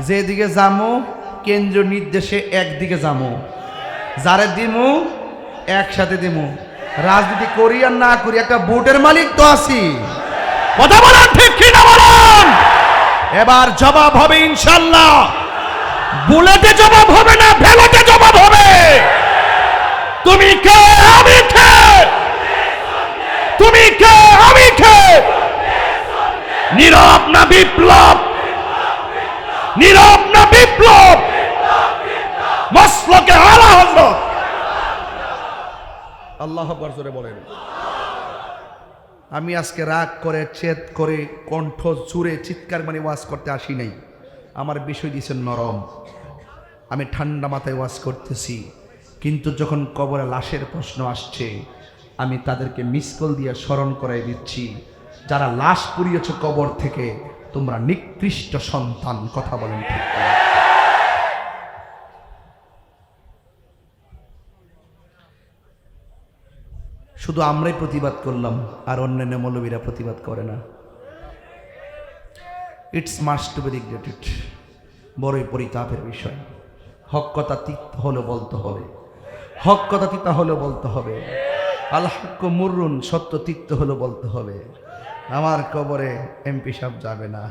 যেদিকে যামো কেন্দ্রীয় নির্দেশে একদিকে যামো, যারে দিমু একসাথে দিমু। রাজনীতি করি আর না করি একটা ভোটের মালিক তো আছি। কথা বলেন ঠিক কি না বলেন? এবার জবাব হবে ইনশাআল্লাহ। বুলেটে জবাব হবে না, ভেলোতে জবাব হবে। তুমি কে আমি কে, তুমি কে আমি কে, নীরব না বিপ্লব, নীরব না বিপ্লব, মসলকে আলা হযরত। আল্লাহু আকবার জোরে বলেন। আমি আজকে রাগ করে চেত করে কণ্ঠ জুড়ে চিৎকার মানে ওয়াজ করতে আসি নাই। আমার বিষয় দিয়েছেন নরম, আমি ঠান্ডা মাথায় ওয়াজ করতেছি। কিন্তু যখন কবরে লাশের প্রশ্ন আসছে, আমি তাদেরকে মিস কল দিয়ে স্মরণ করাই দিচ্ছি, যারা লাশ পুড়িয়েছ কবর থেকে, তোমরা নিকৃষ্ট সন্তান। কথা বলেন ঠিক না? শুধু আমরাই প্রতিবাদ করলাম আর অন্যান্য মৌলবীরা প্রতিবাদ করে না। It's must to be regretted. বড়ই পরিতাপের বিষয়। হক কথা তিক্ত হলে বলতে হবে, হক কথা তিতা হলে বলতে হবে। আল হক মুররুন, সত্য তিক্ত হলে বলতে হবে। আমার কবরে এমপি সাহেব যাবে না।